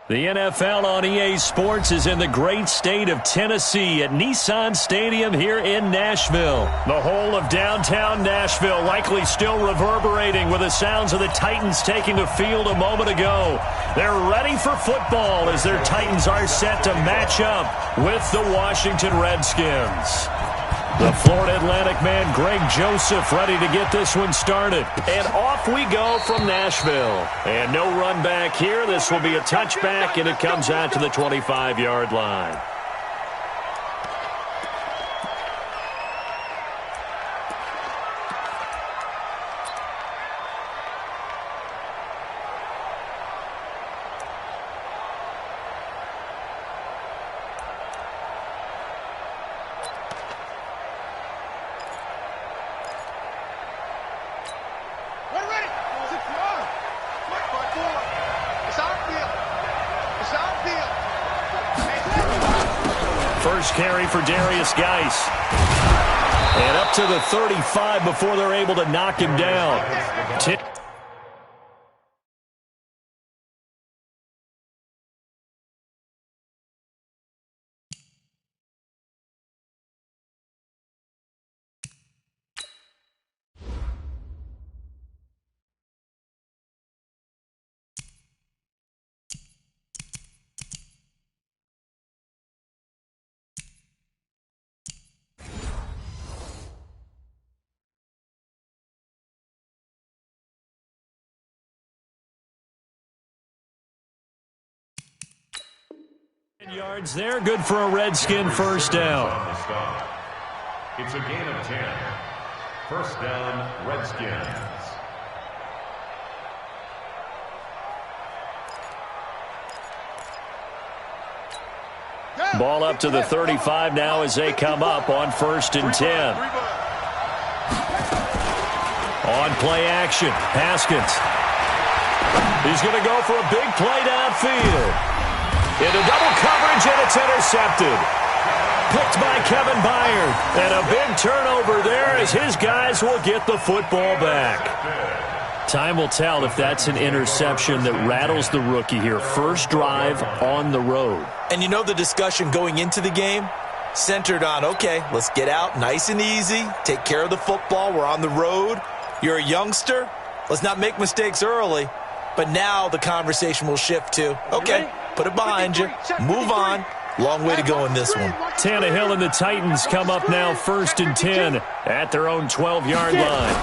The NFL on EA Sports is in the great state of Tennessee at Nissan Stadium here in Nashville. The whole of downtown Nashville likely still reverberating with the sounds of the Titans taking the field a moment ago. They're ready for football as their Titans are set to match up with the Washington Redskins. The Florida Atlantic man, Greg Joseph, ready to get this one started. And off we go from Nashville. And no run back here. This will be a touchback, and it comes out to the 25-yard line. First carry for Darius Geis. And up to the 35 before they're able to knock him down. Yards there, good for a Redskin first down. It's a gain of 10. First down, Redskins. Ball up to the 35 now as they come up on 1st and 10. On play action, Haskins. He's going to go for a big play downfield. Into double coverage, and it's intercepted. Picked by Kevin Byard. And a big turnover there as his guys will get the football back. Time will tell if that's an interception that rattles the rookie here. First drive on the road. And you know the discussion going into the game? Centered on, okay, let's get out nice and easy. Take care of the football. We're on the road. You're a youngster. Let's not make mistakes early. But now the conversation will shift to, okay, put it behind you, move on. Long way to go in this one. Tannehill and the Titans come up now 1st and 10 at their own 12-yard line.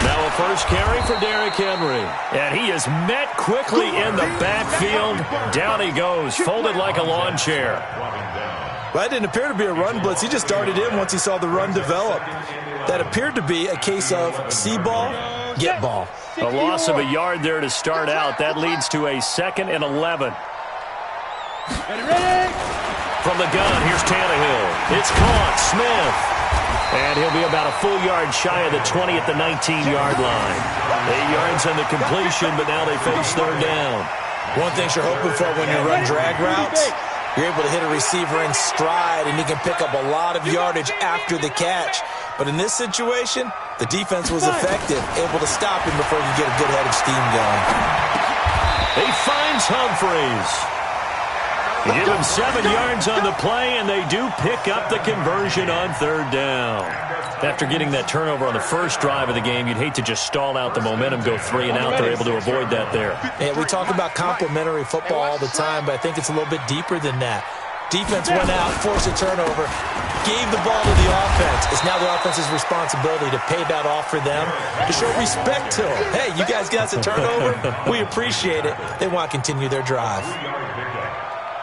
Now a first carry for Derrick Henry. And he is met quickly in the backfield. Down he goes, folded like a lawn chair. Well, that didn't appear to be a run blitz. He just started in once he saw the run develop. That appered to be a case of see ball, get ball. A loss of a yard there to start out. That leads to a 2nd and 11. From the gun, here's Tannehill. It's caught. Smith. And he'll be about a full yard shy of the 20 at the 19-yard line. 8 yards on the completion, but now they face 3rd down. One thing you're hoping for when you run drag routes, you're able to hit a receiver in stride, and he can pick up a lot of yardage after the catch. But in this situation, the defense was effective, able to stop him before you get a good head of steam going. He finds Humphreys. Give him 7 yards on the play, and they do pick up the conversion on 3rd down. After getting that turnover on the first drive of the game, you'd hate to just stall out the momentum, go 3 and out. They're able to avoid that there. Yeah, we talk about complementary football all the time, but I think it's a little bit deeper than that. Defense went out, forced a turnover, gave the ball to the offense. It's now the offense's responsibility to pay that off for them, to show respect to them. Hey, you guys got us a turnover? We appreciate it. They want to continue their drive.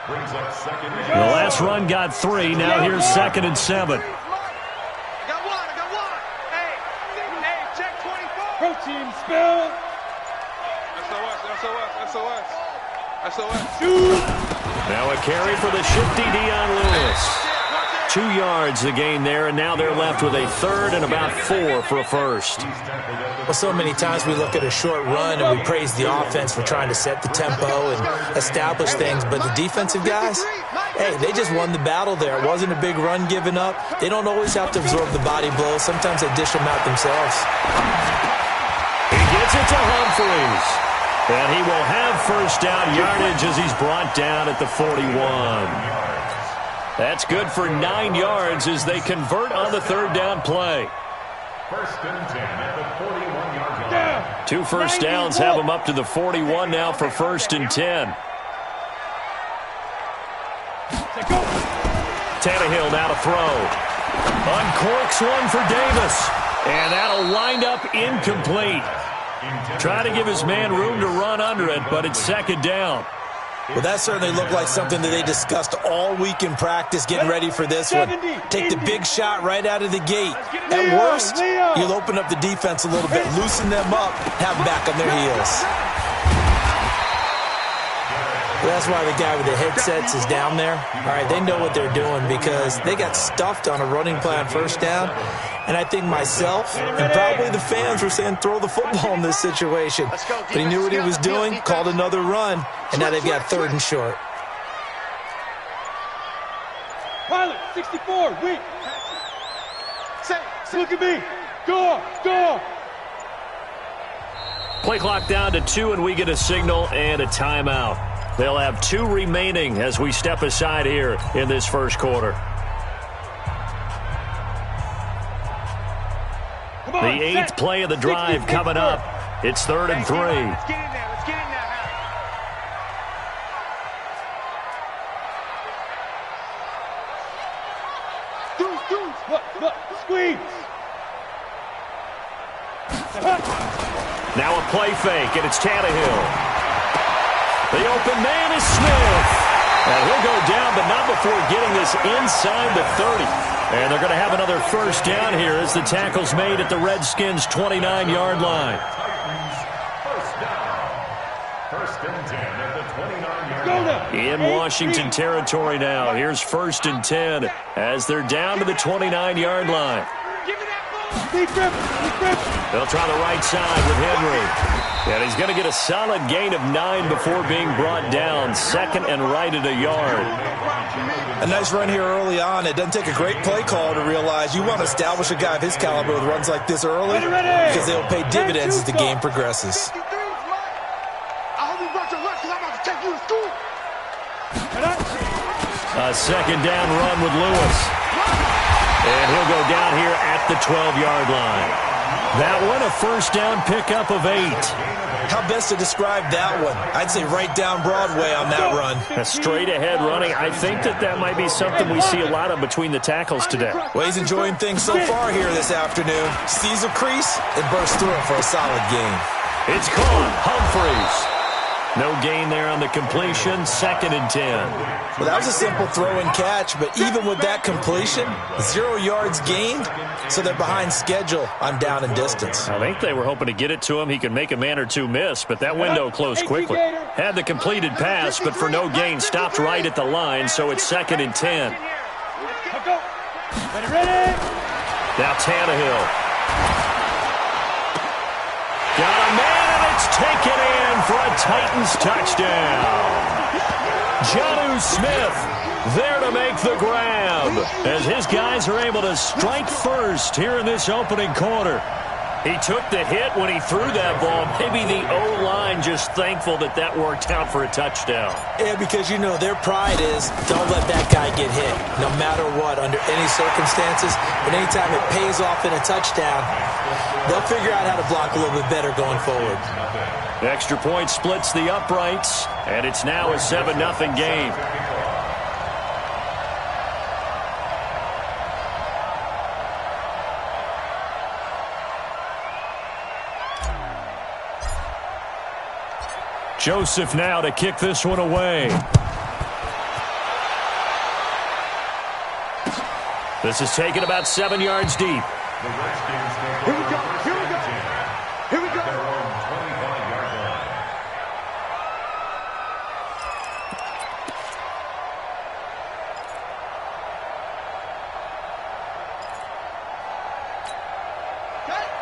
The last run got 3. Now here's 2nd and 7. I got one. Hey, check 24. Protein spill. SOS. Now a carry for the shifty Dion Lewis. 2 yards the gain there, and now they're left with a 3rd and about 4 for a first. Well, so many times we look at a short run and we praise the offense for trying to set the tempo and establish things, but the defensive guys, hey, they just won the battle there. It wasn't a big run given up. They don't always have to absorb the body blows. Sometimes they dish them out themselves. He gets it to Humphreys. And he will have first down yardage as he's brought down at the 41. That's good for 9 yards as they convert on the third down play. First and 10 at the 41-yard line. 2 first downs have him up to the 41 now for first and 10. Tannehill now to throw. Uncorks one for Davis. And that'll wind up incomplete. Trying to give his man room to run under it, but it's second down. Well, that certainly looked like something that they discussed all week in practice, getting ready for this one. Take the big shot right out of the gate. At worst, you'll open up the defense a little bit, loosen them up, have them back on their heels. Well, that's why the guy with the headsets is down there. All right, they know what they're doing because they got stuffed on a running play on first down. And I think myself and probably the fans were saying throw the football in this situation. But he knew what he was doing, called another run, and now they've got third and short. Pilot, 64, wait. Look at me. Go. Play clock down to 2, and we get a signal and a timeout. They'll have 2 remaining as we step aside here in this first quarter. The 8th play of the drive coming up. It's 3rd and 3. Let's get in there. Look, squeeze. Now a play fake, and it's Tannehill. The open man is Smith. And he'll go down, but not before getting this inside the 30. And they're going to have another first down here as the tackle's made at the Redskins' 29-yard line. First and 10 at the 29-yard line. In Washington territory now. Here's first and 10 as they're down to the 29-yard line. They'll try the right side with Henry. And he's going to get a solid gain of 9 before being brought down. Second and right at a yard. A nice run here early on. It doesn't take a great play call to realize you want to establish a guy of his caliber with runs like this early because they'll pay dividends as the game progresses. A second down run with Lewis. And he'll go down here at the 12-yard line. That one, a first down pickup of 8. How best to describe that one? I'd say right down Broadway on that run. A straight-ahead running. I think that might be something we see a lot of between the tackles today. Well, he's enjoying things so far here this afternoon. Sees a crease and bursts through it for a solid gain. It's caught. Humphreys. No gain there on the completion. Second and 10. Well, that was a simple throw and catch, but even with that completion, 0 yards gained, so they're behind schedule on down and distance. I think they were hoping to get it to him. He could make a man or two miss, but that window closed quickly. Had the completed pass, but for no gain, stopped right at the line, so it's second and 10. Now Tannehill. Got a man, and it's taken in for a Titans touchdown. Jonnu Smith there to make the grab as his guys are able to strike first here in this opening quarter. He took the hit when he threw that ball. Maybe the O-line just thankful that worked out for a touchdown. Yeah, because, you know, their pride is don't let that guy get hit, no matter what, under any circumstances. But anytime it pays off in a touchdown, they'll figure out how to block a little bit better going forward. The extra point splits the uprights, and it's now a 7-0 game. Joseph now to kick this one away. This is taken about 7 yards deep. The Redskins Here we go. Here we go. their own 25-yard line.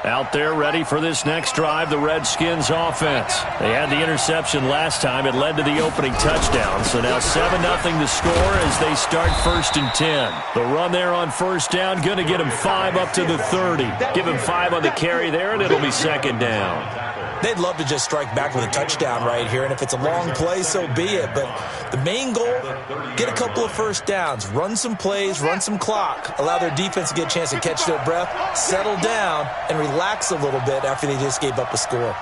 Out there ready for this next drive, the Redskins offense. They had the interception last time. It led to the opening touchdown. So now 7-0 to score as they start first and 10. The run there on first down, going to get him 5 up to the 30. Give him 5 on the carry there, and it'll be second down. They'd love to just strike back with a touchdown right here, and if it's a long play, so be it. But the main goal, get a couple of first downs, run some plays, run some clock, allow their defense to get a chance to catch their breath, settle down, and relax a little bit after they just gave up a score.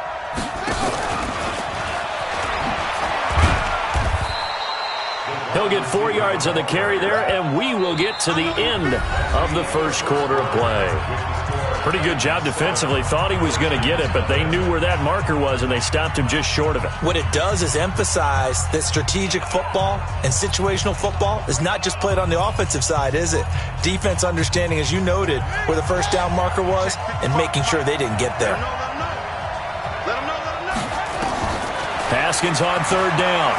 He'll get 4 yards on the carry there, and we will get to the end of the first quarter of play. Pretty good job defensively. Thought he was going to get it, but they knew where that marker was, and they stopped him just short of it. What it does is emphasize that strategic football and situational football is not just played on the offensive side, is it? Defense understanding, as you noted, where the first down marker was and making sure they didn't get there. Haskins on third down.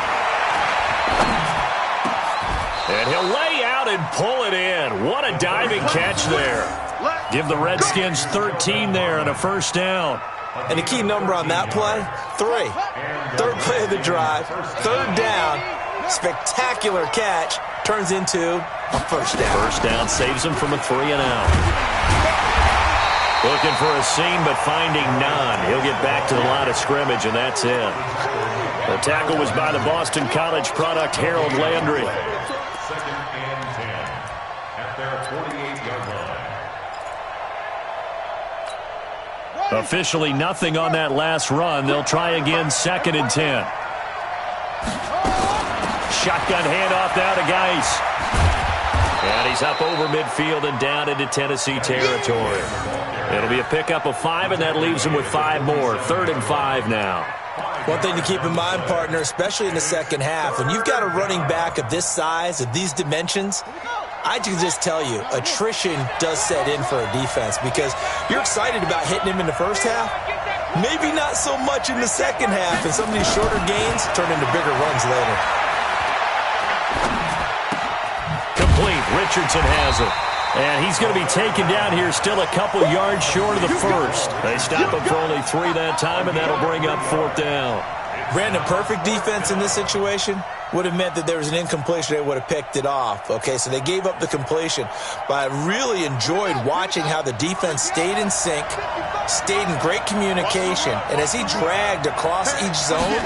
And he'll lay out and pull it in. What a diving catch there. Give the Redskins 13 there and a first down. And the key number on that play, 3. Third play of the drive, third down, spectacular catch, turns into a first down. First down saves him from a 3-and-out. Looking for a seam, but finding none. He'll get back to the line of scrimmage, and that's it. The tackle was by the Boston College product, Harold Landry. Second and 10 at their 48-yard line. Officially nothing on that last run. They'll try again, second and 10. Shotgun handoff now to Geis. And he's up over midfield and down into Tennessee territory. It'll be a pickup of 5, and that leaves him with 5 more. 3rd and 5 now. One thing to keep in mind, partner, especially in the second half, when you've got a running back of this size, of these dimensions, I can just tell you, attrition does set in for a defense because you're excited about hitting him in the first half. Maybe not so much in the second half, and some of these shorter gains turn into bigger runs later. Complete. Richardson has it. And he's going to be taken down here still a couple yards short of the first. They stop him for only 3 that time, and that'll bring up 4th down. Brandon, perfect defense in this situation would have meant that there was an incompletion. They would have picked it off. Okay, so they gave up the completion. But I really enjoyed watching how the defense stayed in sync, stayed in great communication. And as he dragged across each zone,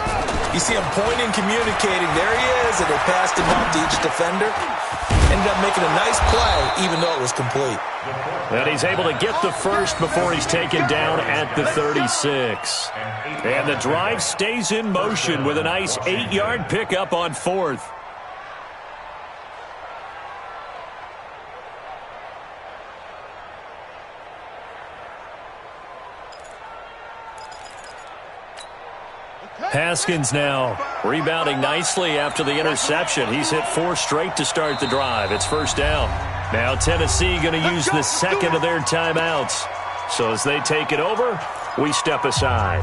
you see him pointing, communicating. There he is, and they passed him off to each defender. Ended up making a nice play, even though it was complete. And he's able to get the first before he's taken down at the 36. And the drive stays in motion with a nice 8-yard pickup on 4th. Haskins now rebounding nicely after the interception. He's hit 4 straight to start the drive. It's first down. Now Tennessee going to use the second of their timeouts. So as they take it over, we step aside.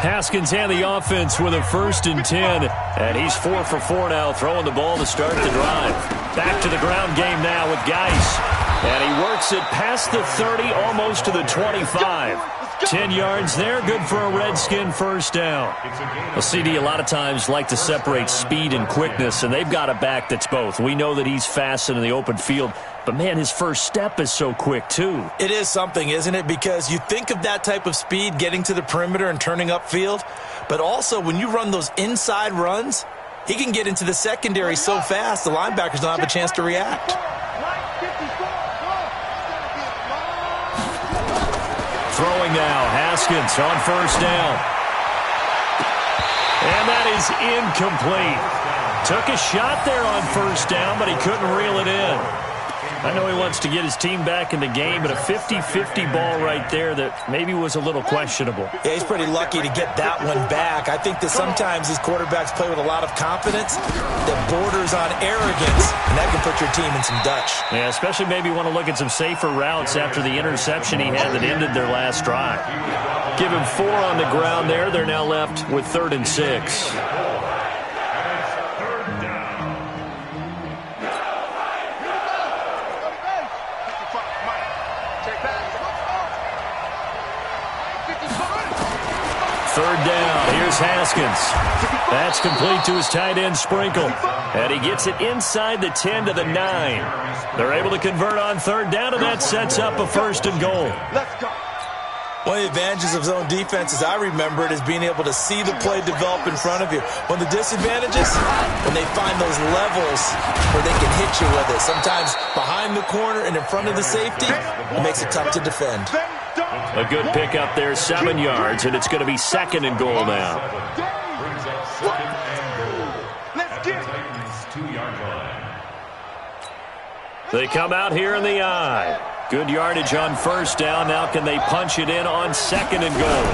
Haskins and the offense with a 1st and 10. And he's 4 for 4 now, throwing the ball to start the drive. Back to the ground game now with Geis. And he works it past the 30, almost to the 25. 10 yards there, good for a Redskin first down. Well, CD a lot of times like to separate speed and quickness, and they've got a back that's both. We know that he's fast in the open field, but, man, his first step is so quick, too. It is something, isn't it? Because you think of that type of speed getting to the perimeter and turning upfield, but also when you run those inside runs, he can get into the secondary so fast the linebackers don't have a chance to react. Throwing now, Haskins on first down. And that is incomplete. Took a shot there on first down, but he couldn't reel it in. I know he wants to get his team back in the game, but a 50-50 ball right there that maybe was a little questionable. Yeah, he's pretty lucky to get that one back. I think that sometimes these quarterbacks play with a lot of confidence that borders on arrogance, and that can put your team in some Dutch. Yeah, especially maybe want to look at some safer routes after the interception he had that ended their last drive. Give him 4 on the ground there. They're now left with 3rd and 6. third down. Here's Haskins. That's complete to his tight end, Sprinkle. And he gets it inside the 10 to the 9. They're able to convert on third down, and that sets up a first and goal. Let's go. One of the advantages of zone defense, as I remember it, is being able to see the play develop in front of you. One of the disadvantages, when they find those levels where they can hit you with it. Sometimes behind the corner and in front of the safety, it makes it tough to defend. A good pick up there, 7 yards, and it's going to be second and goal now. Brings up second and goal. Let's At get the Titans' 2-yard line. They come out here in the eye. Good yardage on first down. Now can they punch it in on second and goal?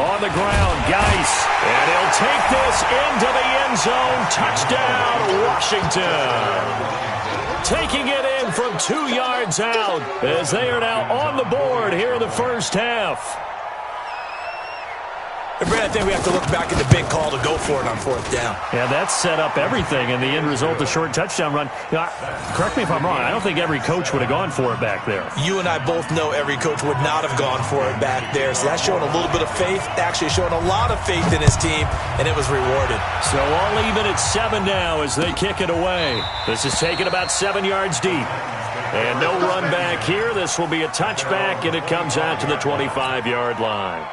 On the ground, Geis. And he'll take this into the end zone. Touchdown, Washington. Taking it in from 2 yards out as they are now on the board here in the first half. And Brad, I think we have to look back at the big call to go for it on fourth down. Yeah, that set up everything, and the end result, the short touchdown run. You know, correct me if I'm wrong, I don't think every coach would have gone for it back there. You and I both know every coach would not have gone for it back there, so that's showing a little bit of faith, actually showing a lot of faith in his team, and it was rewarded. So all even at 7 now as they kick it away. This is taken about 7 yards deep. And no run back here. This will be a touchback, and it comes out to the 25-yard line.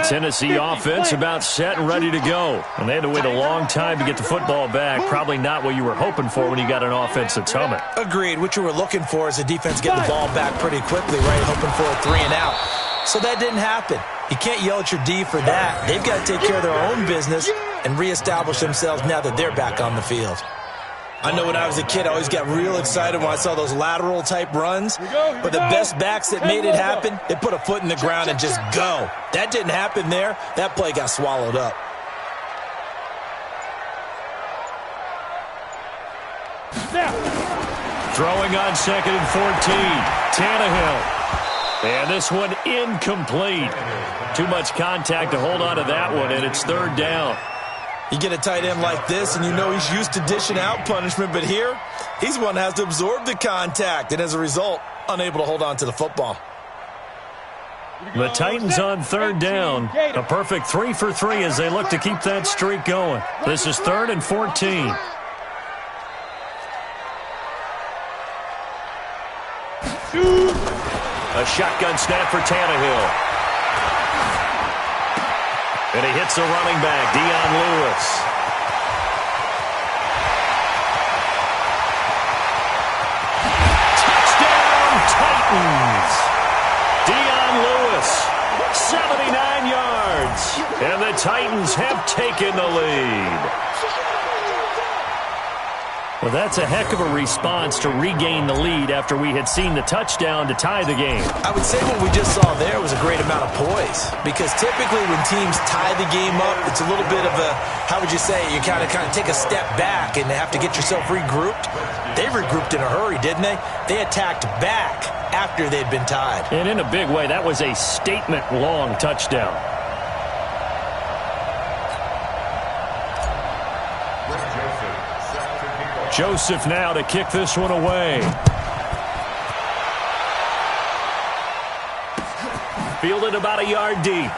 Tennessee offense about set and ready to go. And they had to wait a long time to get the football back. Probably not what you were hoping for when you got an offense that's humming. Agreed. What you were looking for is the defense getting the ball back pretty quickly, right? Hoping for a 3 and out. So that didn't happen. You can't yell at your D for that. They've got to take care of their own business and reestablish themselves now that they're back on the field. I know when I was a kid, I always got real excited when I saw those lateral-type runs. But the best backs that made it happen, they put a foot in the ground and just go. That didn't happen there. That play got swallowed up. Throwing on second and 14. Tannehill. And this one incomplete. Too much contact to hold on to that one, and it's third down. You get a tight end like this, and you know he's used to dishing out punishment, but here, he's the one that has to absorb the contact, and as a result, unable to hold on to the football. The Titans on third down. A perfect 3 for 3 as they look to keep that streak going. This is third and 14. A shotgun snap for Tannehill. And he hits the running back, Dion Lewis. Touchdown, Titans. Dion Lewis, 79 yards. And the Titans have taken the lead. Well, that's a heck of a response to regain the lead after we had seen the touchdown to tie the game. I would say what we just saw there was a great amount of poise, because typically when teams tie the game up, it's a little bit of a, how would you say, you kind of take a step back and have to get yourself regrouped. They regrouped in a hurry, didn't they? They attacked back after they'd been tied. And in a big way, that was a statement-long touchdown. Joseph now to kick this one away. Fielded about a yard deep.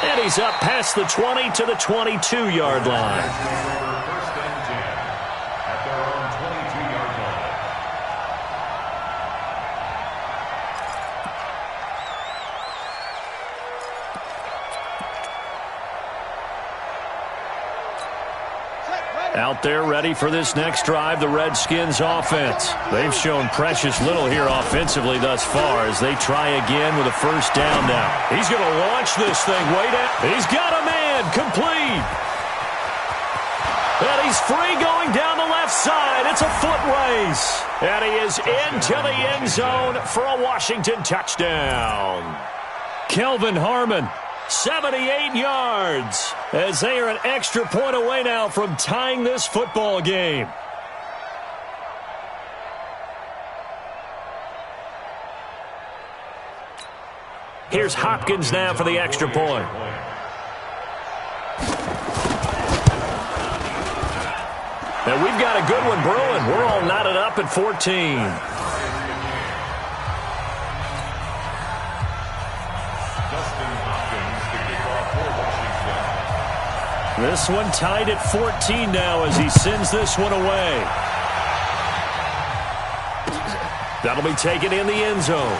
And he's up past the 20 to the 22-yard line. First and 10 at their own 22-yard line. Out there ready for this next drive, the Redskins offense. They've shown precious little here offensively thus far as they try again with a first down now. He's going to launch this thing way down. He's got a man complete. And he's free going down the left side. It's a foot race. And he is into the end zone for a Washington touchdown. Kelvin Harmon, 78 yards, as they are an extra point away now from tying this football game. Here's Hopkins now for the extra point. And we've got got a good one brewing. We're all knotted up at 14. This one tied at 14 now as he sends this one away. That'll be taken in the end zone.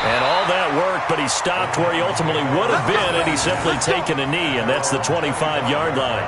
And all that work, but he stopped where he ultimately would have been, and he's simply taken a knee, and that's the 25-yard line.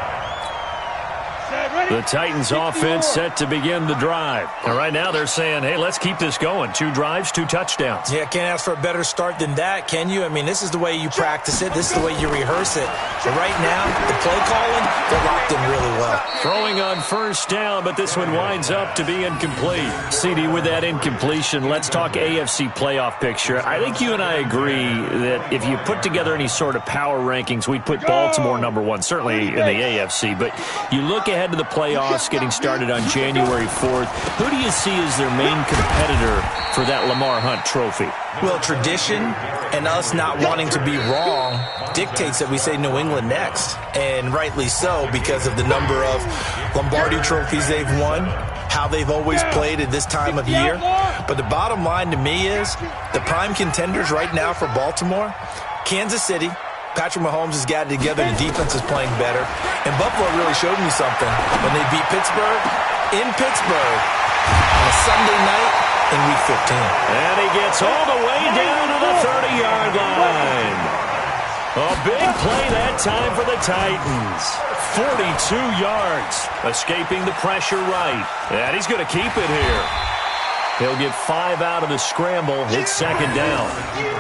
The Titans offense set to begin the drive. And right now they're saying, hey, let's keep this going. 2 drives, 2 touchdowns. Yeah, can't ask for a better start than that, can you? I mean, this is the way you practice it. This is the way you rehearse it. But right now, the play calling, they're locked in really well. Throwing on first down, but this one winds up to be incomplete. CD, with that incompletion, let's talk AFC playoff picture. I think you and I agree that if you put together any sort of power rankings, we'd put Baltimore number 1, certainly in the AFC. But you look ahead to the playoffs getting started on January 4th. Who do you see as their main competitor for that Lamar Hunt trophy? Well, tradition and us not wanting to be wrong dictates that we say New England next. And rightly so, because of the number of Lombardi trophies they've won, how they've always played at this time of year. But the bottom line to me is the prime contenders right now for Baltimore, Kansas City. Patrick Mahomes has got it together. The defense is playing better. And Buffalo really showed me something when they beat Pittsburgh in Pittsburgh on a Sunday night in Week 15. And he gets all the way down to the 30-yard line. A big play that time for the Titans. 42 yards, escaping the pressure right. And he's going to keep it here. He'll get 5 out of the scramble. It's second down.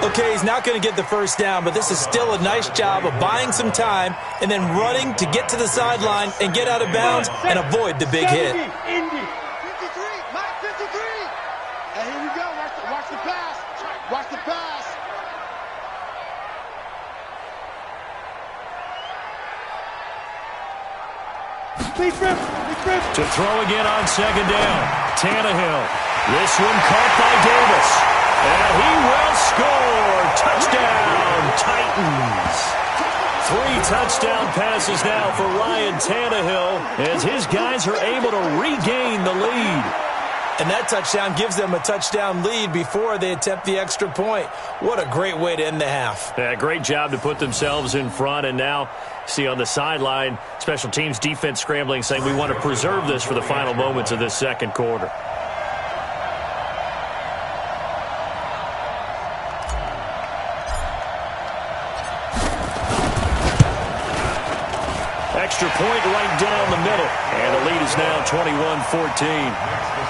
Okay, he's not going to get the first down, but this is still a nice job of buying some time and then running to get to the sideline and get out of bounds and avoid the big hit. 53, Mike 53. And here we go. Watch the pass. Watch the pass. To throw again on second down. Tannehill. This one caught by Davis. And he will score. Touchdown, Titans. 3 touchdown passes now for Ryan Tannehill as his guys are able to regain the lead. And that touchdown gives them a touchdown lead before they attempt the extra point. What a great way to end the half. Yeah, great job to put themselves in front. And now, see on the sideline, special teams defense scrambling, saying we want to preserve this for the final moments of this second quarter. Extra point right down the middle. And the lead is now 21-14.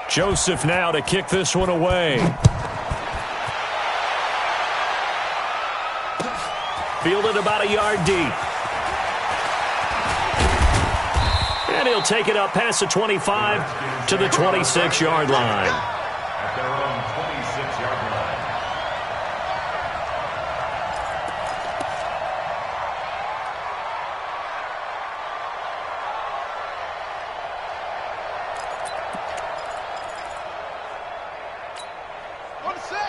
Joseph now to kick this one away. Fielded about a yard deep. And he'll take it up past the 25 to the 26-yard line. At their own 26-yard line.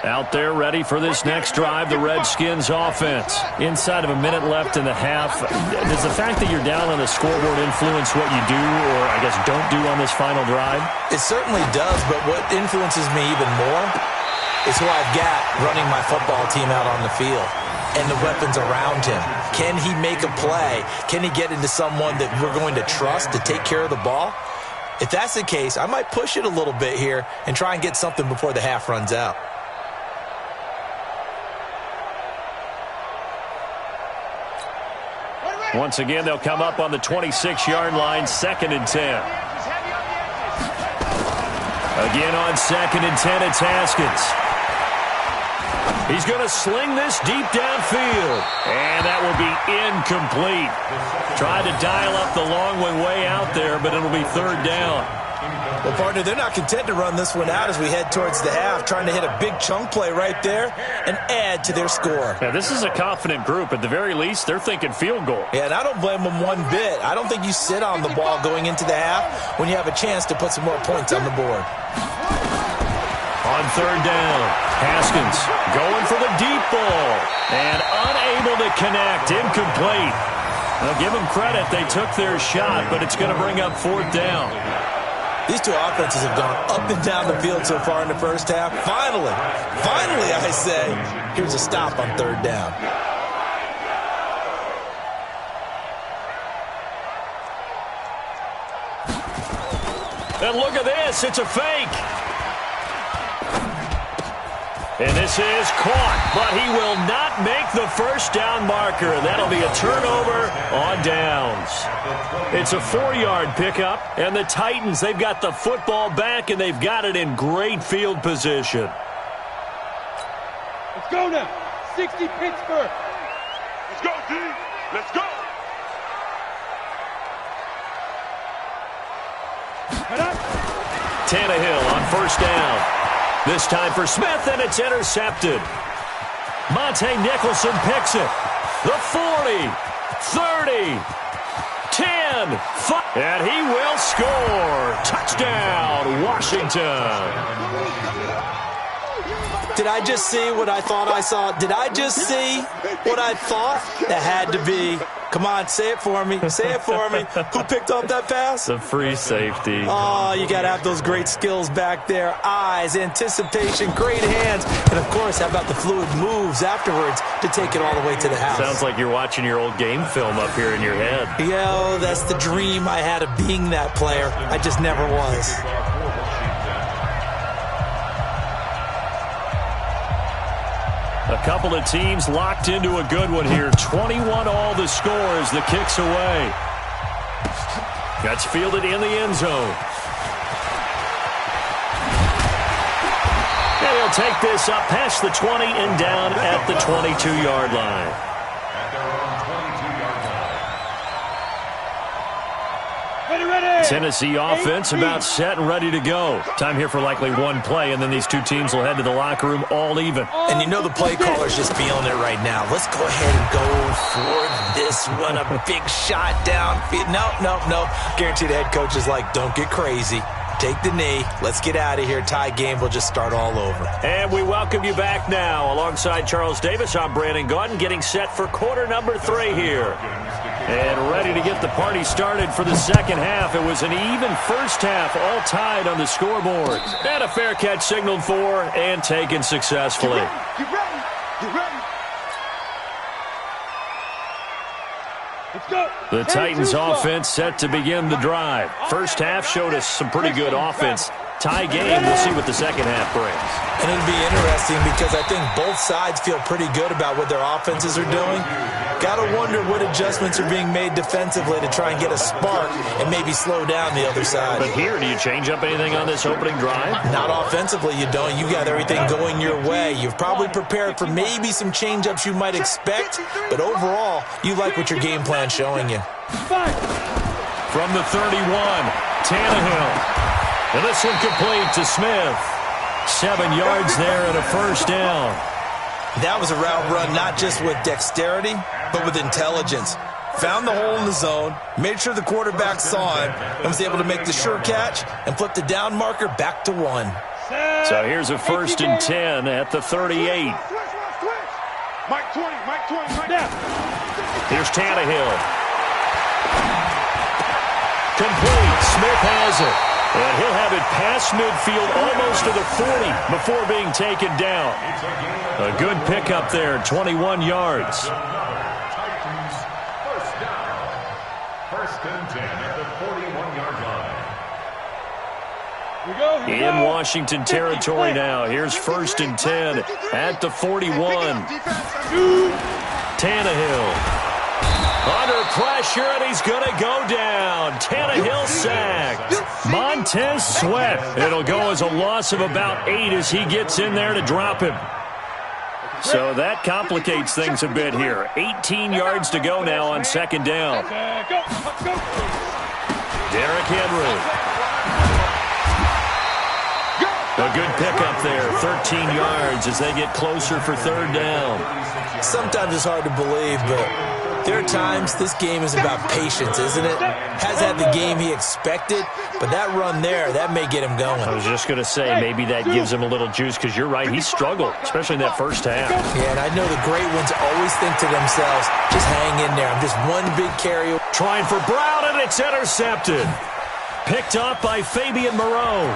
Out there ready for this next drive, the Redskins offense. Inside of a minute left in the half, does the fact that you're down on the scoreboard influence what you do or, I guess, don't do on this final drive? It certainly does, but what influences me even more is who I've got running my football team out on the field and the weapons around him. Can he make a play? Can he get into someone that we're going to trust to take care of the ball? If that's the case, I might push it a little bit here and try and get something before the half runs out. Once again, they'll come up on the 26-yard line, 2nd and 10. Again on 2nd and 10, it's Haskins. He's going to sling this deep downfield. And that will be incomplete. Tried to dial up the long way out there, but it'll be third down. Well, partner, they're not content to run this one out as we head towards the half, trying to hit a big chunk play right there and add to their score. Now, this is a confident group. At the very least, they're thinking field goal. Yeah, and I don't blame them one bit. I don't think you sit on the ball going into the half when you have a chance to put some more points on the board. On third down, Haskins going for the deep ball and unable to connect. Incomplete. Now, give them credit. They took their shot, but it's going to bring up fourth down. These two offenses have gone up and down the field so far in the first half. Finally, I say, here's a stop on third down. And look at this. It's a fake. And this is caught, but he will not make the first down marker. That'll be a turnover on downs. It's a 4-yard pickup, and the Titans, they've got the football back, and they've got it in great field position. Let's go now. 60 Pittsburgh. Let's go, D. Let's go. Tannehill on first down. This time for Smith, and it's intercepted. Monte Nicholson picks it. The 40, 30, 10, 5, and he will score. Touchdown, Washington. Did I just see what I thought I saw? Did I just see what I thought? That had to be. Come on, say it for me. Say it for me. Who picked up that pass? The free safety. Oh, you got to have those great skills back there. Eyes, anticipation, great hands. And, of course, how about the fluid moves afterwards to take it all the way to the house? Sounds like you're watching your old game film up here in your head. Yo, that's the dream I had of being that player. I just never was. A couple of teams locked into a good one here. 21 all the score as the kick's away. That's fielded in the end zone. And he'll take this up past the 20 and down at the 22-yard line. Tennessee offense about set and ready to go. Time here for likely one play, and then these two teams will head to the locker room all even. And you know the play caller's just feeling it right now. Let's go ahead and go for this one. A big shot downfield. No. Guarantee the head coach is like, don't get crazy. Take the knee. Let's get out of here. Tie game will just start all over. And we welcome you back now. Alongside Charles Davis, I'm Brandon Gaudin, getting set for quarter number 3 here. And ready to get the party started for the second half. It was an even first half, all tied on the scoreboard. And a fair catch signaled for and taken successfully. Get ready. Get ready. Let's go. The Titans offense set to begin the drive. First half showed us some pretty good offense. Tie game, we'll see what the second half brings. And it'll be interesting because I think both sides feel pretty good about what their offenses are doing. Got to wonder what adjustments are being made defensively to try and get a spark and maybe slow down the other side. But here, do you change up anything on this opening drive? Not offensively, you don't. You got everything going your way. You've probably prepared for maybe some change-ups you might expect, but overall, you like what your game plan's showing you. From the 31, Tannehill. And this one complete to Smith. 7 yards there and a first down. That was a route run not just with dexterity, but with intelligence. Found the hole in the zone, made sure the quarterback saw him, and was able to make the sure catch and flip the down marker back to 1. So here's a 1st and 10 at the 38. Mike 20, Mike down. Here's Tannehill. Complete. Smith has it. And he'll have it past midfield almost to the 40 before being taken down. A good pickup there, 21 yards. Titans first down. 1st and 10 at the 41-yard line. In Washington territory now. Here's 1st and 10 at the 41. Tannehill. Under pressure, and he's going to go down. Tannehill sacked. Montez Sweat. It'll go as a loss of about 8 as he gets in there to drop him. So that complicates things a bit here. 18 yards to go now on second down. Derrick Henry. A good pickup there, 13 yards as they get closer for third down. Sometimes it's hard to believe, but there are times this game is about patience, isn't it? Has had the game he expected, but that run there, that may get him going. I was just going to say, maybe that gives him a little juice, because you're right, he struggled, especially in that first half. Yeah, and I know the great ones always think to themselves, just hang in there. I'm just one big carry. Trying for Brown, and it's intercepted. Picked up by Fabian Moreau.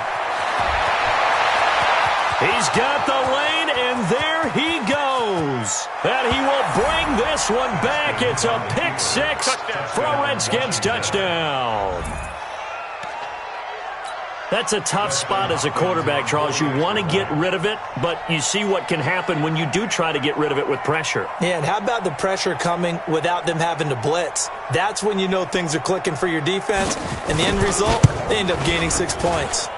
He's got the lane, and there he goes. And he will bring this one back. It's a pick six for a Redskins touchdown. That's a tough spot as a quarterback, Charles. You want to get rid of it, but you see what can happen when you do try to get rid of it with pressure. Yeah, and how about the pressure coming without them having to blitz? That's when you know things are clicking for your defense, and the end result, they end up gaining 6 points.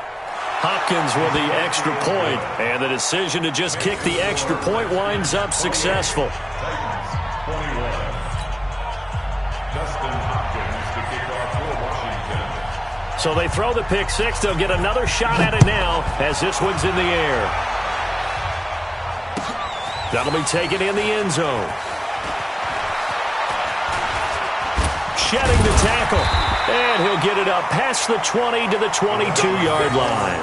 Hopkins with the extra point, and the decision to just kick the extra point winds up successful. So they throw the pick six. They'll get another shot at it now as this one's in the air. That'll be taken in the end zone. Shedding the tackle. And he'll get it up past the 20 to the 22-yard line.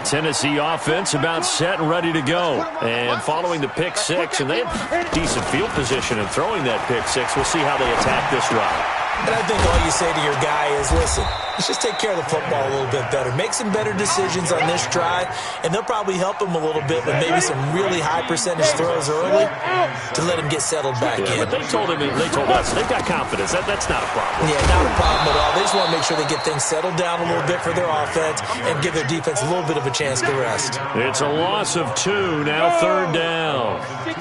Tennessee offense about set and ready to go. And following the pick six, and they have decent field position in throwing that pick six. We'll see how they attack this route. And I think all you say to your guy is, listen, let's just take care of the football a little bit better. Make some better decisions on this drive, and they'll probably help him a little bit with maybe some really high percentage throws early to let him get settled back in. But they told us they've got confidence. That's not a problem. Yeah, not a problem at all. They just want to make sure they get things settled down a little bit for their offense and give their defense a little bit of a chance to rest. It's a loss of 2, now third down. It's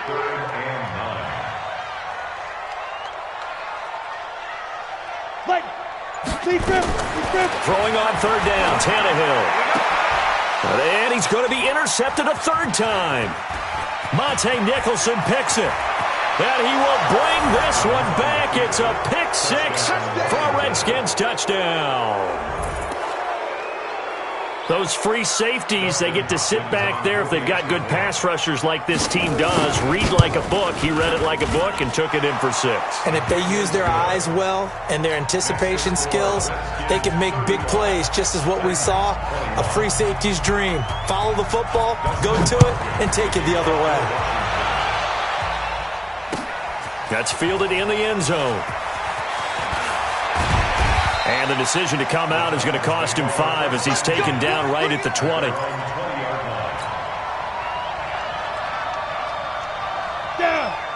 3rd and 9. Throwing on third down, Tannehill. And he's going to be intercepted a third time. Monte Nicholson picks it. And he will bring this one back. It's a pick six for a Redskins touchdown. Those free safeties, they get to sit back there if they've got good pass rushers like this team does. Read like a book. He read it like a book and took it in for 6. And if they use their eyes well and their anticipation skills, they can make big plays, just as what we saw, a free safety's dream. Follow the football, go to it, and take it the other way. That's fielded in the end zone. And the decision to come out is going to cost him 5 as he's taken down right at the 20.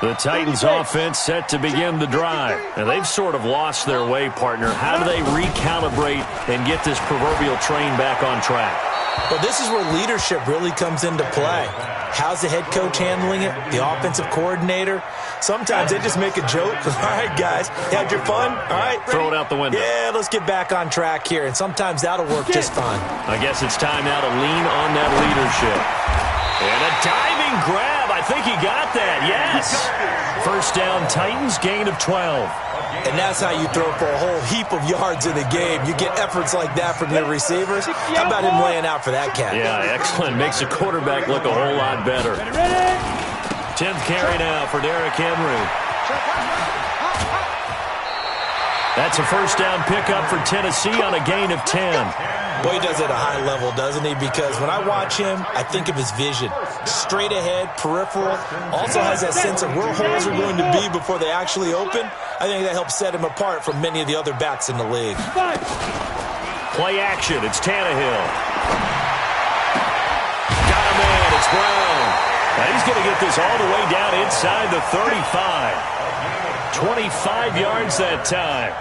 The Titans offense set to begin the drive. And they've sort of lost their way, partner. How do they recalibrate and get this proverbial train back on track? Well, this is where leadership really comes into play. How's the head coach handling it? The offensive coordinator? Sometimes they just make a joke. All right, guys, you had your fun? All right, ready? Throw it out the window. Yeah, let's get back on track here. And sometimes that'll work just fine. I guess it's time now to lean on that leadership. And a diving grab. I think he got that. Yes. First down, Titans, gain of 12. And that's how you throw for a whole heap of yards in the game. You get efforts like that from your receivers. How about him laying out for that cat? Yeah, excellent. Makes the quarterback look a whole lot better. 10th carry now for Derrick Henry. That's a first down pickup for Tennessee on a gain of 10. Boy, he does it at a high level, doesn't he? Because when I watch him, I think of his vision. Straight ahead, peripheral. Also has that sense of where holes are going to be before they actually open. I think that helps set him apart from many of the other backs in the league. Play action. It's Tannehill. Got a man. It's Brown. And he's going to get this all the way down inside the 35. 25 yards that time.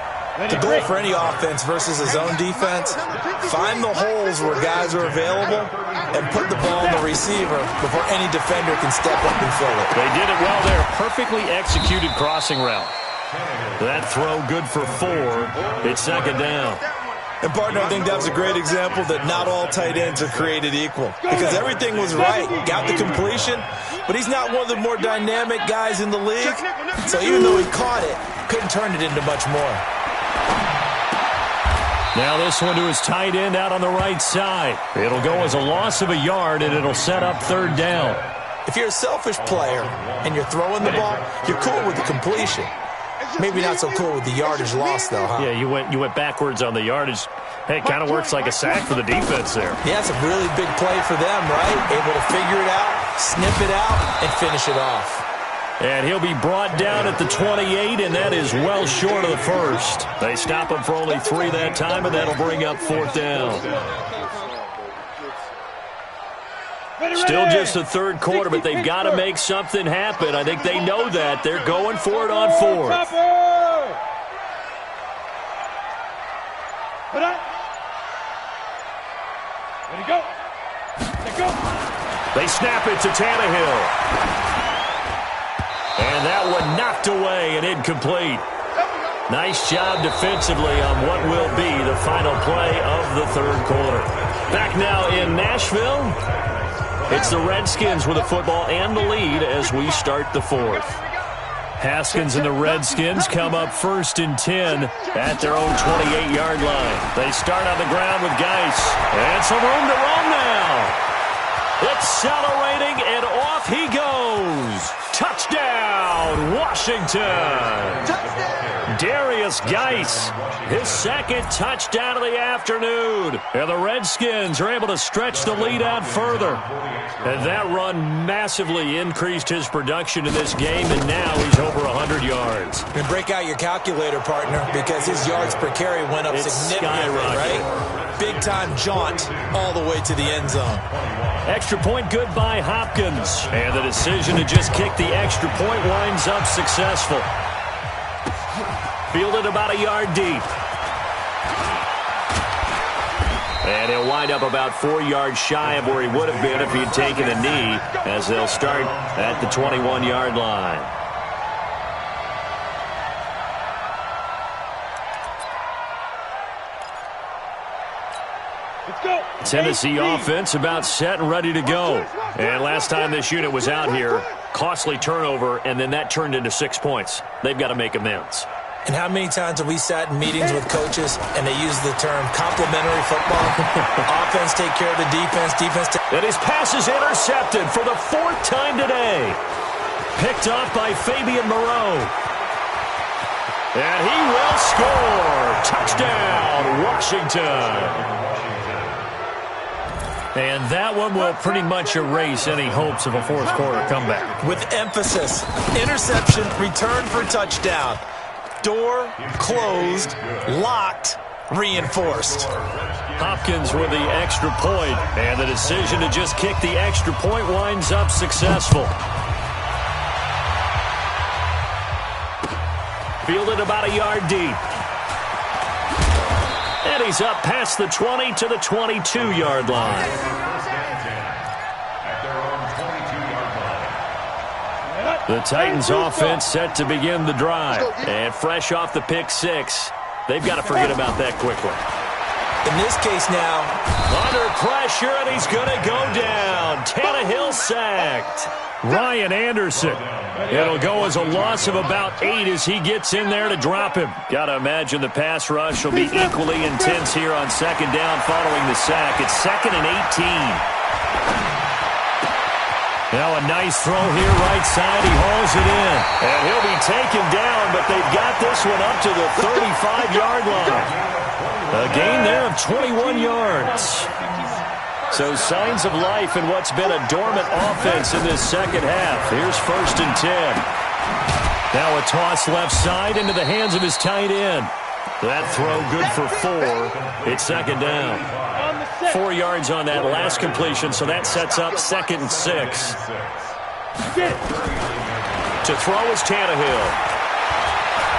The goal for any offense versus his own defense, find the holes where guys are available and put the ball in the receiver before any defender can step up and fill it. They did it well there. Perfectly executed crossing route. That throw good for 4. It's second down. And, partner, I think that was a great example that not all tight ends are created equal. Because everything was right. Got the completion, but he's not one of the more dynamic guys in the league. So even though he caught it, couldn't turn it into much more. Now this one to his tight end out on the right side. It'll go as a loss of a yard, and it'll set up third down. If you're a selfish player and you're throwing the ball, you're cool with the completion. Maybe not so cool with the yardage loss, though, huh? Yeah, you went backwards on the yardage. Hey, it kind of works like a sack for the defense there. Yeah, it's a really big play for them, right? Able to figure it out, snip it out, and finish it off. And he'll be brought down at the 28, and that is well short of the first. They stop him for only 3 that time, and that'll bring up fourth down. Still just the third quarter, but they've got to make something happen. I think they know that. They're going for it on fourth. Ready, go. Let go. They snap it to Tannehill. And that one knocked away and incomplete. Nice job defensively on what will be the final play of the third quarter. Back now in Nashville. It's the Redskins with the football and the lead as we start the fourth. Haskins and the Redskins come up 1st and 10 at their own 28-yard line. They start on the ground with Geis. And some room to run now. Accelerating, and off he goes. Touchdown, Washington. Touchdown. Darius Geis, his second touchdown of the afternoon. And the Redskins are able to stretch the lead out further. And that run massively increased his production in this game, and now he's over 100 yards. And break out your calculator, partner, because his yards per carry went up significantly, right? Big-time jaunt all the way to the end zone. Extra point good by Hopkins. And the decision to just kick the extra point winds up successful. Fielded about a yard deep. And he'll wind up about 4 yards shy of where he would have been if he had taken a knee, as they'll start at the 21-yard line. Tennessee offense about set and ready to go. And last time this unit was out here, costly turnover, and then that turned into 6 points. They've got to make amends. And how many times have we sat in meetings with coaches and they use the term complementary football? Offense take care of the defense, defense take... And his pass is intercepted for the 4th time today. Picked off by Fabian Moreau. And he will score. Touchdown, Washington. And that one will pretty much erase any hopes of a fourth quarter comeback. With emphasis, interception, return for touchdown. Door closed, locked, reinforced. Hopkins with the extra point, and the decision to just kick the extra point winds up successful. Fielded about a yard deep. And he's up past the 20 to the 22-yard line. The Titans offense set to begin the drive. And fresh off the pick six, they've got to forget about that quickly. In this case now, under pressure, and he's going to go down. Tannehill sacked. Ryan Anderson. It'll go as a loss of about 8 as he gets in there to drop him. Got to imagine the pass rush will be equally intense here on second down following the sack. It's 2nd and 18. Now a nice throw here right side. He hauls it in. And he'll be taken down, but they've got this one up to the 35-yard line. A gain there of 21 yards. So signs of life in what's been a dormant offense in this second half. Here's 1st and 10. Now a toss left side into the hands of his tight end. That throw good for 4. It's second down. 4 yards on that last completion, so that sets up 2nd and 6. To throw is Tannehill.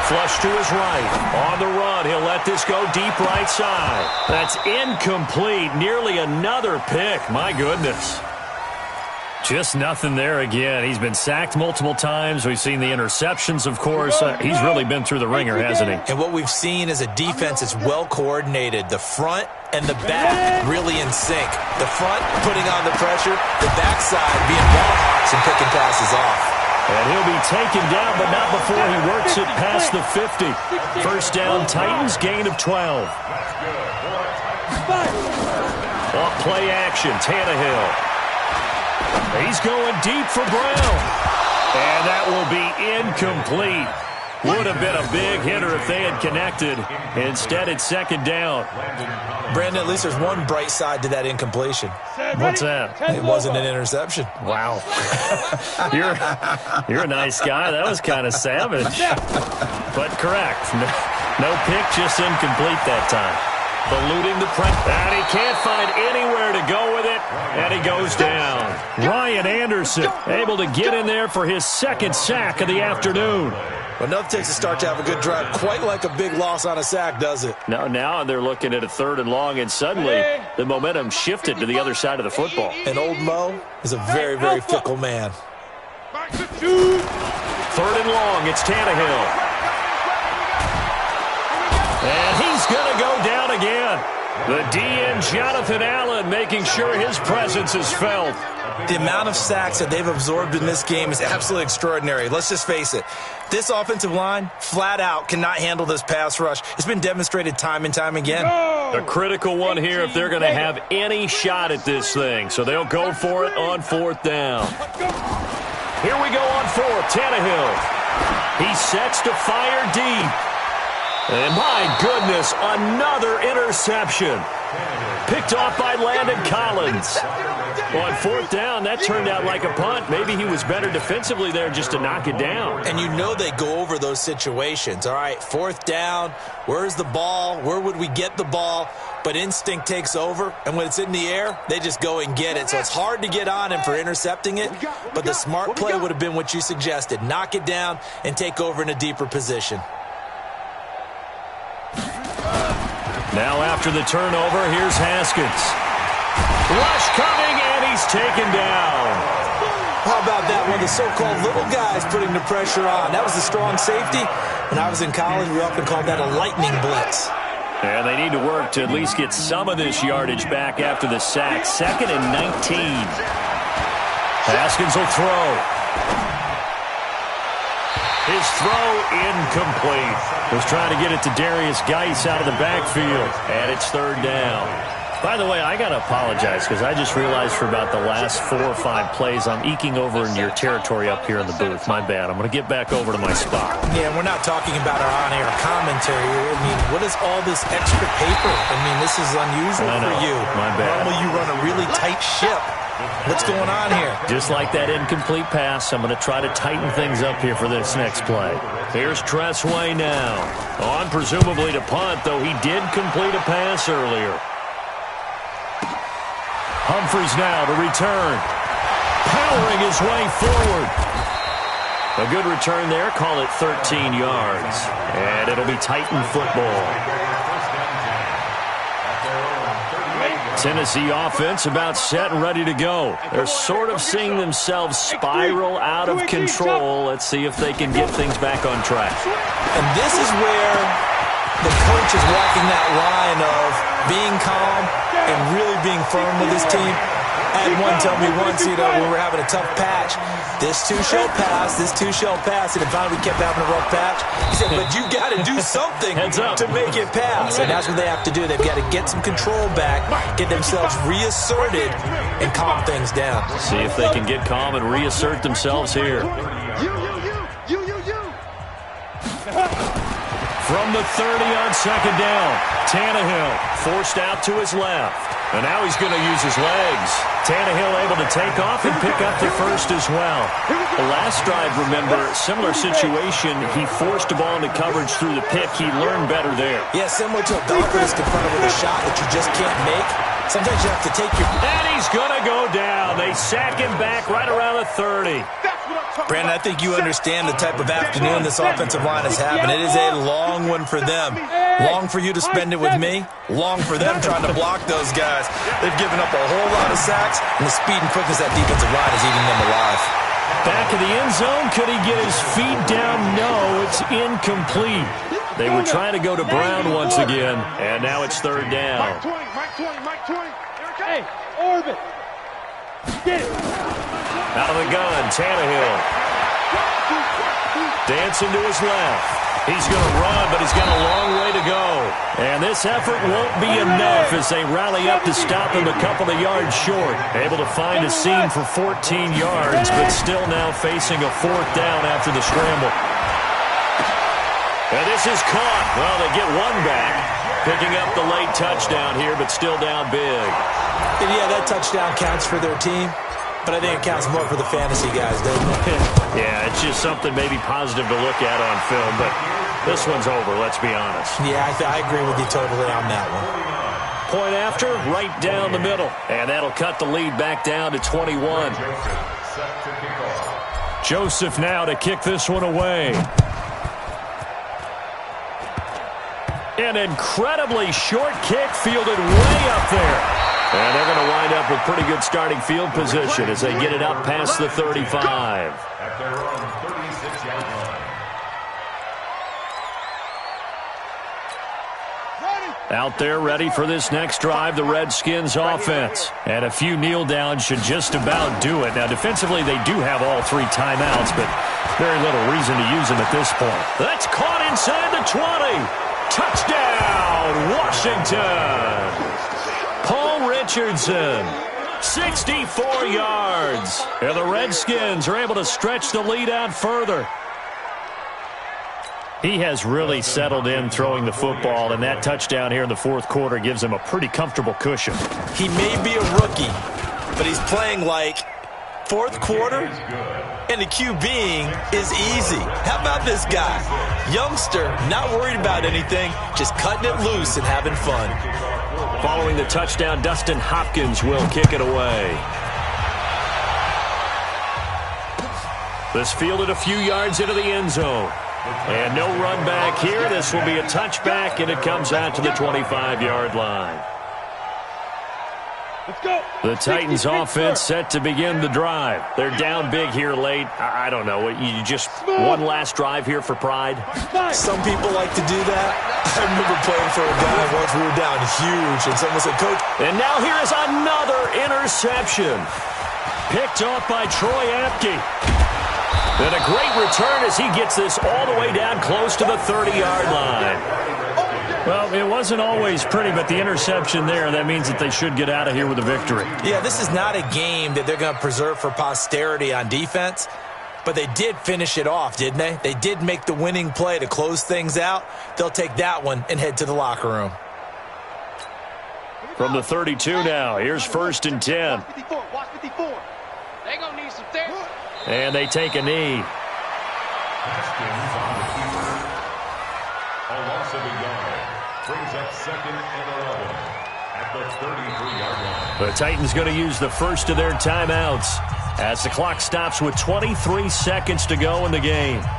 Flush to his right. On the run, he'll let this go deep right side. That's incomplete. Nearly another pick. My goodness. Just nothing there again. He's been sacked multiple times. We've seen the interceptions, of course. He's really been through the ringer, hasn't he? And what we've seen is a defense that's well coordinated. The front and the back really in sync. The front putting on the pressure, the backside being ball hawks and picking passes off. And he'll be taken down, but not before he works it past the 50. First down, Titans, gain of 12. Off play action, Tannehill. He's going deep for Brown. And that will be incomplete. Would have been a big hitter if they had connected. Instead, it's second down. Brandon, at least there's one bright side to that incompletion. What's that? It wasn't an interception. Wow. You're a nice guy. That was kind of savage. But correct. No pick, just incomplete that time. Eluding the press. And he can't find anywhere to go with it. And he goes down. Ryan Anderson able to get in there for his second sack of the afternoon. Well, nothing takes a start to have a good drive quite like a big loss on a sack, does it? No, now they're looking at a 3rd and long, and suddenly the momentum shifted to the other side of the football. And old Mo is a very, very fickle man. 3rd and long, it's Tannehill. And he's going to go down again. The DN, Jonathan Allen, making sure his presence is felt. The amount of sacks that they've absorbed in this game is absolutely extraordinary. Let's just face it. This offensive line, flat out, cannot handle this pass rush. It's been demonstrated time and time again. A critical one here if they're going to have any shot at this thing. So they'll go for it on 4th down. Here we go on 4th. Tannehill. He sets to fire deep. And my goodness, another interception. Picked off by Landon Collins. On 4th down, that turned out like a punt. Maybe he was better defensively there just to knock it down. And you know they go over those situations. All right, 4th down, where's the ball? Where would we get the ball? But instinct takes over, and when it's in the air, they just go and get it. So it's hard to get on him for intercepting it, but the smart play would have been what you suggested. Knock it down and take over in a deeper position. Now after the turnover, here's Haskins. Rush coming, and he's taken down. How about that? One of the so-called little guys putting the pressure on. That was a strong safety. When I was in college, we often called that a lightning blitz. And they need to work to at least get some of this yardage back after the sack. 2nd and 19. Haskins will throw. His throw incomplete. Was trying to get it to Darius Geis out of the backfield. And it's 3rd down. By the way, I got to apologize because I just realized for about the last 4 or 5 plays I'm eking over in your territory up here in the booth. My bad. I'm going to get back over to my spot. Yeah, we're not talking about our on-air commentary. I mean, what is all this extra paper? I mean, this is unusual for you. My bad. Normally you run a really tight ship. What's going on here? Just like that incomplete pass, I'm going to try to tighten things up here for this next play. Here's Tressway now. On presumably to punt, though he did complete a pass earlier. Humphries now to return. Powering his way forward. A good return there. Call it 13 yards. And it'll be Titan football. Tennessee offense about set and ready to go. They're sort of seeing themselves spiral out of control. Let's see if they can get things back on track. And this is where the coach is walking that line of being calm and really being firm with his team. I had one tell me once, when we were having a tough patch, this too shall pass, this too shall pass, and then finally we kept having a rough patch. He said, but you got to do something to make it pass. And that's what they have to do. They've got to get some control back, get themselves reasserted, and calm things down. See if they can get calm and reassert themselves here. From the 30 on 2nd down, Tannehill forced out to his left. And now he's going to use his legs. Tannehill able to take off and pick up the first as well. The last drive, remember, similar situation. He forced the ball into coverage through the pick. He learned better there. Yeah, similar to a golfer that's confronted with a shot that you just can't make. Sometimes you have to take your... And he's going to go down. They sack him back right around the 30. Brandon, I think you understand the type of afternoon this offensive line is having. It is a long one for them. Long for you to spend it with me. Long for them trying to block those guys. They've given up a whole lot of sacks, and the speed and quickness of that defensive line is eating them alive. Back of the end zone. Could he get his feet down? No, it's incomplete. They were trying to go to Brown once again, and now it's third down. Mike 20. Hey, orbit. Get it. Out of the gun, Tannehill. Dancing to his left. He's going to run, but he's got a long way to go. And this effort won't be enough as they rally up to stop him a couple of yards short. Able to find a seam for 14 yards, but still now facing a fourth down after the scramble. And this is caught. Well, they get one back. Picking up the late touchdown here, but still down big. And yeah, that touchdown counts for their team, but I think it counts more for the fantasy guys, doesn't it? Yeah, it's just something maybe positive to look at on film, but this one's over, let's be honest. Yeah, I agree with you totally on that one. Point after, right down the middle. And that'll cut the lead back down to 21. Joseph now to kick this one away. An incredibly short kick fielded way up there. And they're going to wind up with pretty good starting field position as they get it up past the 35. At their own 36-yard line. Out there ready for this next drive, the Redskins offense. And a few kneel downs should just about do it. Now, defensively, they do have all three timeouts, but very little reason to use them at this point. That's caught inside the 20. Touchdown, Washington. Paul Richardson, 64 yards. And the Redskins are able to stretch the lead out further. He has really settled in throwing the football, and that touchdown here in the fourth quarter gives him a pretty comfortable cushion. He may be a rookie, but he's playing like fourth quarter, and the QBing is easy. How about this guy? Youngster, not worried about anything, just cutting it loose and having fun. Following the touchdown, Dustin Hopkins will kick it away. This fielded a few yards into the end zone. And no run back here. This will be a touchback, and it comes out to the 25-yard line. Let's go. The Titans offense set to begin the drive. They're down big here late. I don't know. You just one last drive here for pride? Some people like to do that. I remember playing for a guy once we were down huge, and someone said, Coach. And now here is another interception. Picked off by Troy Apke. And a great return as he gets this all the way down close to the 30-yard line. Well, it wasn't always pretty, but the interception there, that means that they should get out of here with a victory. Yeah, this is not a game that they're going to preserve for posterity on defense, but they did finish it off, didn't they? They did make the winning play to close things out. They'll take that one and head to the locker room. From the 32 now, here's 1st and 10. Watch 54. Watch 54. They're going to need some therapy. And they take a knee. Haskins on the keeper. A loss of a yard. Brings up 2nd and 11 at the 33-yard line. The Titans going to use the first of their timeouts as the clock stops with 23 seconds to go in the game. Here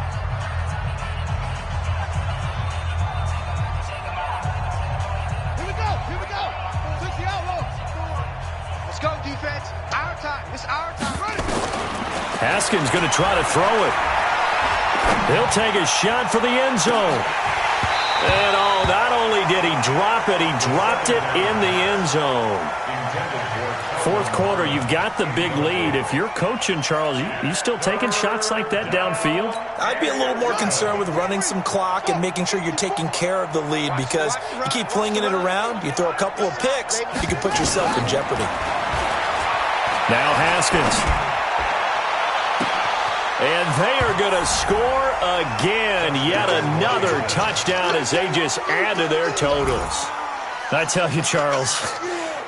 we go. Switch the outlaw. Let's go, defense. Our time. It's our time. Run it. Haskins going to try to throw it. He'll take a shot for the end zone. And not only did he drop it, he dropped it in the end zone. Fourth quarter, you've got the big lead. If you're coaching, Charles, you still taking shots like that downfield? I'd be a little more concerned with running some clock and making sure you're taking care of the lead, because you keep flinging it around, you throw a couple of picks, you can put yourself in jeopardy. Now Haskins. And they are going to score again. Yet another touchdown as they just add to their totals. I tell you, Charles,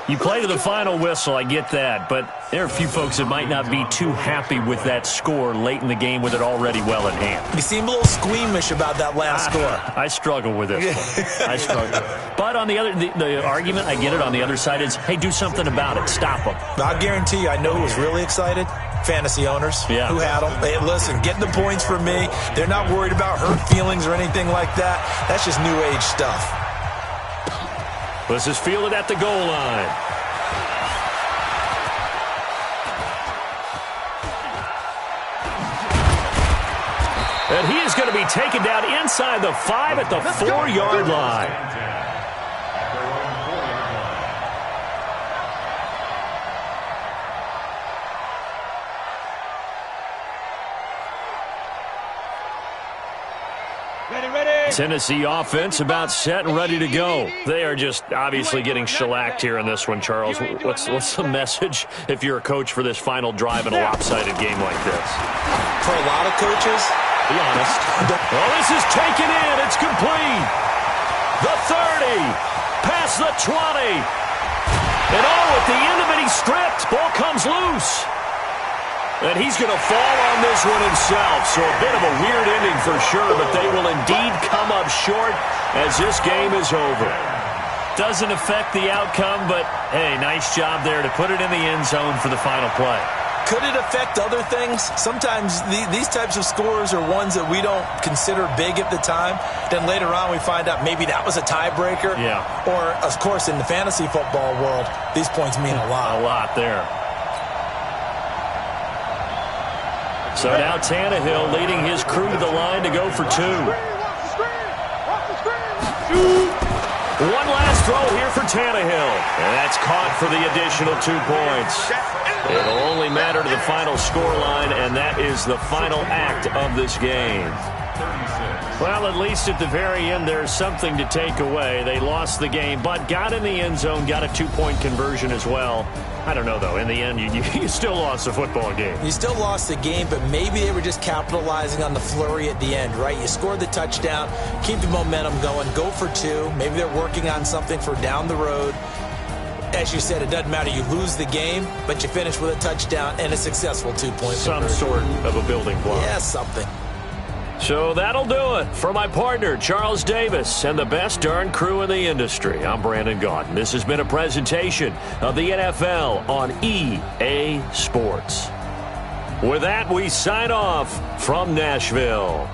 you play to the final whistle, I get that, but there are a few folks that might not be too happy with that score late in the game with it already well in hand. You seem a little squeamish about that last score. I struggle with this one. I struggle. But on the other, the argument, I get it, on the other side is, hey, do something about it. Stop them. I guarantee you, I know who was really excited. fantasy owners who had them. Hey, listen, getting the points for me. They're not worried about hurt feelings or anything like that. That's just new age stuff. This is fielded at the goal line. And he is going to be taken down inside the 5 at the 4-yard line. Tennessee offense about set and ready to go. They are just obviously getting shellacked here in this one, Charles. What's the message if you're a coach for this final drive in a lopsided game like this? For a lot of coaches, be honest. Well, this is taken in. It's complete. The 30. Past the 20. And at the end of it, he's stripped. Ball comes loose. And he's going to fall on this one himself. So a bit of a weird ending for sure, but they will indeed come up short as this game is over. Doesn't affect the outcome, but, hey, nice job there to put it in the end zone for the final play. Could it affect other things? Sometimes these types of scores are ones that we don't consider big at the time. Then later on we find out maybe that was a tiebreaker. Yeah. Or, of course, in the fantasy football world, these points mean a lot. A lot there. So now Tannehill leading his crew to the line to go for 2. One last throw here for Tannehill. And that's caught for the additional 2 points. It'll only matter to the final scoreline, and that is the final act of this game. Well, at least at the very end, there's something to take away. They lost the game, but got in the end zone, got a 2-point conversion as well. I don't know, though. In the end, you still lost the football game. You still lost the game, but maybe they were just capitalizing on the flurry at the end, right? You scored the touchdown, keep the momentum going, go for 2. Maybe they're working on something for down the road. As you said, it doesn't matter. You lose the game, but you finish with a touchdown and a successful 2-point Some conversion. sort of a building block. Yeah, something. So that'll do it for my partner, Charles Davis, and the best darn crew in the industry. I'm Brandon Gaudin. This has been a presentation of the NFL on EA Sports. With that, we sign off from Nashville.